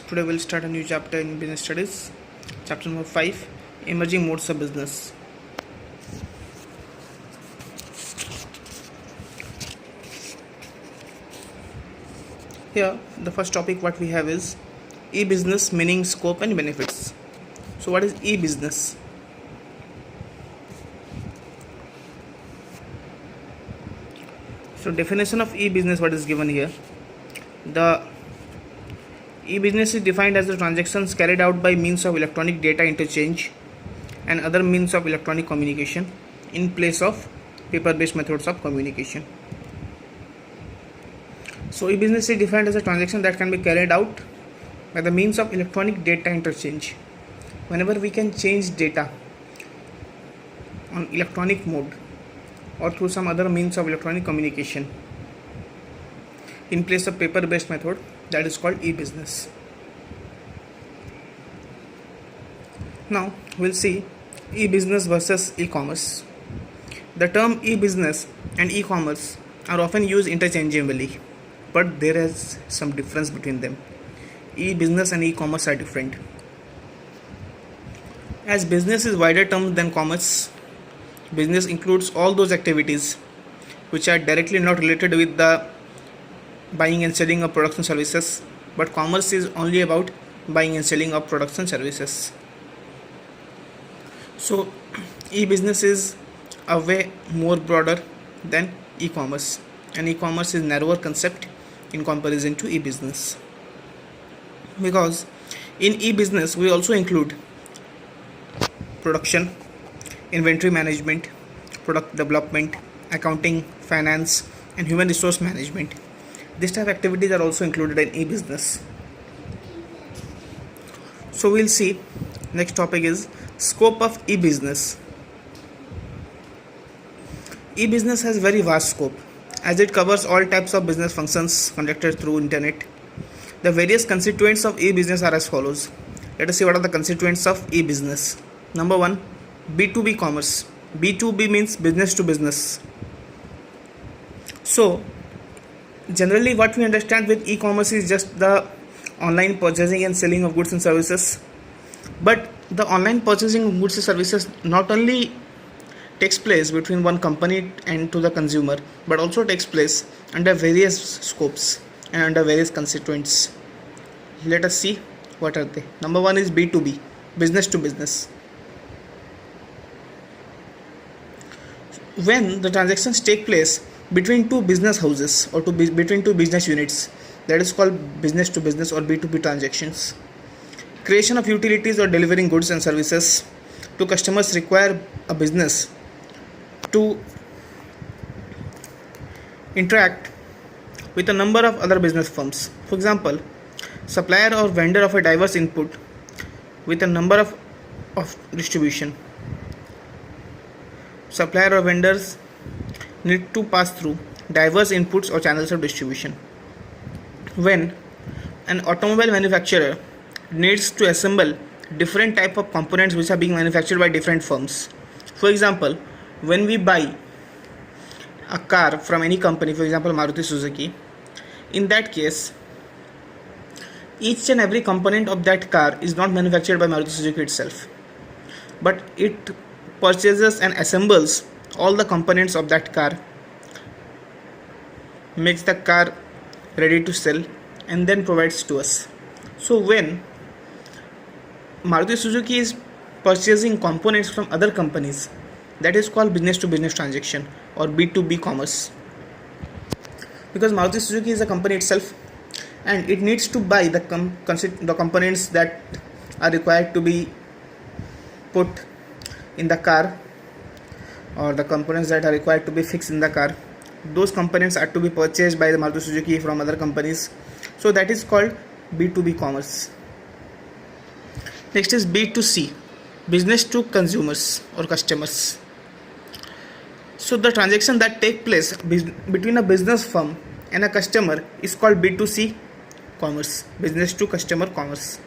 Today we'll start a new chapter in business studies, chapter number 5, emerging modes of business. Here the first topic what we have is e-business, meaning, scope and benefits. So what is e-business? So definition of e-business, what is given here. The e-business is defined as the transactions carried out by means of electronic data interchange and other means of electronic communication in place of paper-based methods of communication. So e-business is defined as a transaction that can be carried out by the means of electronic data interchange. Whenever we can change data on electronic mode or through some other means of electronic communication in place of paper-based method, that is called e-business. Now we'll see e-business versus e-commerce. The term e-business and e-commerce are often used interchangeably, but there is some difference between them. E-business and e-commerce are different. As business is wider term than commerce, business includes all those activities which are directly not related with the buying and selling of products and services, but commerce is only about buying and selling of products and services. So e-business is a way more broader than e-commerce, and e-commerce is narrower concept in comparison to e-business, because in e-business we also include production, inventory management, product development, accounting, finance and human resource management. This type of activities are also included in e-business. So we'll see, next topic is scope of e-business. E-business has very vast scope as it covers all types of business functions conducted through internet. The various constituents of e-business are as follows. Let us see what are the constituents of e-business. Number 1, B2B commerce. B2B means business to business. So generally what we understand with e-commerce is just the online purchasing and selling of goods and services, but the online purchasing of goods and services not only takes place between one company and to the consumer, but also takes place under various scopes and under various constituents. Let us see what are they. Number 1 is B2B, business to business. When the transactions take place between two business houses or between two business units, that is called business to business or B2B transactions. Creation of utilities or delivering goods and services to customers require a business to interact with a number of other business firms. For example, supplier or vendor of a diverse input with a number of distribution. Supplier or vendors need to pass through diverse inputs or channels of distribution. When an automobile manufacturer needs to assemble different type of components which are being manufactured by different firms. For example, when we buy a car from any company, for example Maruti Suzuki, in that case each and every component of that car is not manufactured by Maruti Suzuki itself, but it purchases and assembles all the components of that car, makes the car ready to sell and then provides to us. So when Maruti Suzuki is purchasing components from other companies, that is called business to business transaction or B2B commerce, because Maruti Suzuki is a company itself and it needs to buy the components that are required to be put in the car, or the components that are required to be fixed in the car. Those components are to be purchased by the Maruti Suzuki from other companies. So that is called B2B commerce. Next is B2C, business to consumers or customers. So the transaction that take place between a business firm and a customer is called B2C commerce, business to customer commerce.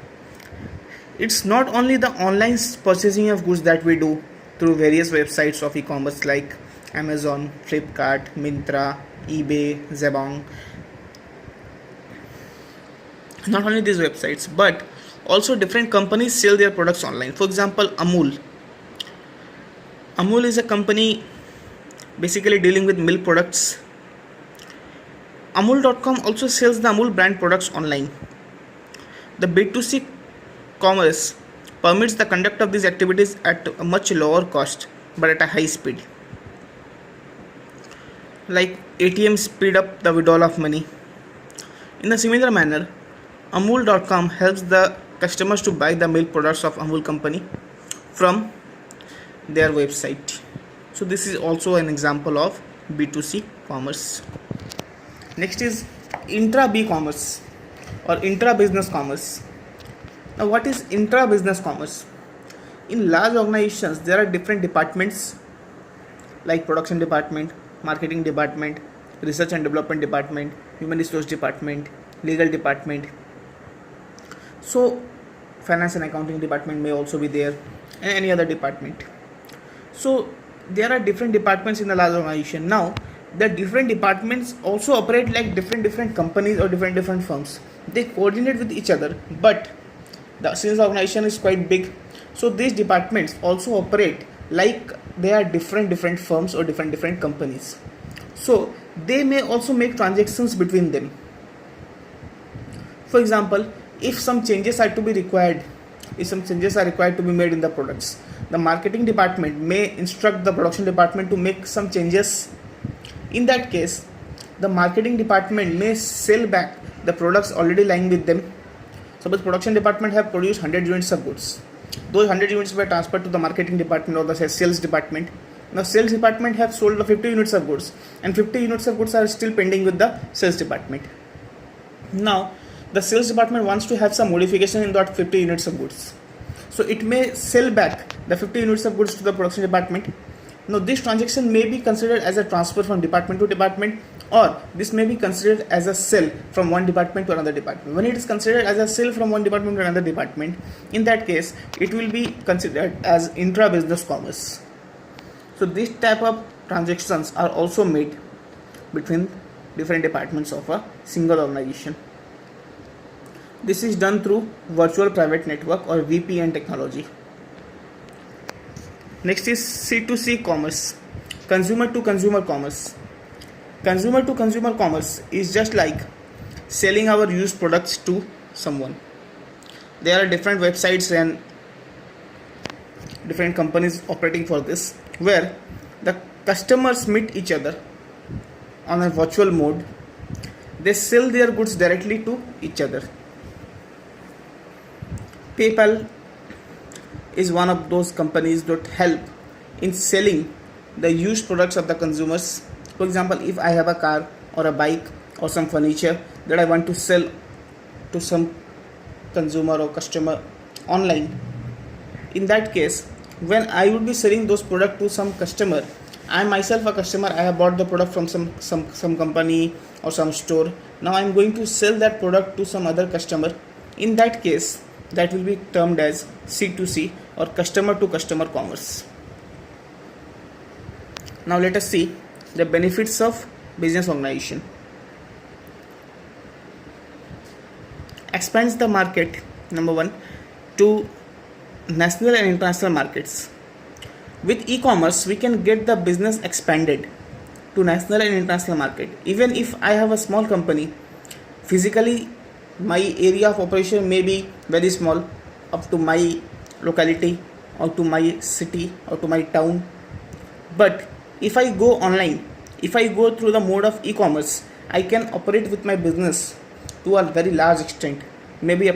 It's not only the online purchasing of goods that we do through various websites of e-commerce like Amazon, Flipkart, Myntra, eBay, Zebong. Not only these websites, but also different companies sell their products online. For example, Amul is a company basically dealing with milk products. Amul.com also sells the Amul brand products online. The B2C commerce permits the conduct of these activities at a much lower cost but at a high speed. Like ATM speed up the withdrawal of money. In a similar manner, Amul.com helps the customers to buy the milk products of Amul company from their website. So this is also an example of B2C commerce. Next is intra-B commerce or intra-business commerce. Now what is intra-business commerce? In large organizations, there are different departments like production department, marketing department, research and development department, human resource department, legal department. So finance and accounting department may also be there, and any other department. So there are different departments in the large organization. Now the different departments also operate like different companies or different firms. They coordinate with each other, but since the organization is quite big, so these departments also operate like they are different firms or different companies. So they may also make transactions between them. For example, if some changes are to be required, if some changes are required to be made in the products, the marketing department may instruct the production department to make some changes. In that case, the marketing department may sell back the products already lying with them. Suppose production department have produced 100 units of goods. Those 100 units were transferred to the marketing department or the sales department. Now sales department have sold the 50 units of goods, and 50 units of goods are still pending with the sales department. Now the sales department wants to have some modification in that 50 units of goods. So it may sell back the 50 units of goods to the production department. Now this transaction may be considered as a transfer from department to department, or this may be considered as a sell from one department to another department. When it is considered as a sell from one department to another department, in that case it will be considered as intra-business commerce. So this type of transactions are also made between different departments of a single organization. This is done through virtual private network or VPN technology. Next is C2C commerce, consumer to consumer commerce. Consumer to consumer commerce is just like selling our used products to someone. There are different websites and different companies operating for this, where the customers meet each other on a virtual mode. They sell their goods directly to each other. PayPal is one of those companies that help in selling the used products of the consumers. For example, if I have a car or a bike or some furniture that I want to sell to some consumer or customer online, in that case, when I would be selling those products to some customer, I myself a customer, I have bought the product from some company or some store. Now I am going to sell that product to some other customer. In that case, that will be termed as C2C or customer to customer commerce. Now let us see the benefits of business organization. Expands the market, number one, to national and international markets. With e-commerce, we can get the business expanded to national and international market. Even if I have a small company, physically my area of operation may be very small, up to my locality or to my city or to my town. But if I go online, if I go through the mode of e-commerce, I can operate with my business to a very large extent, maybe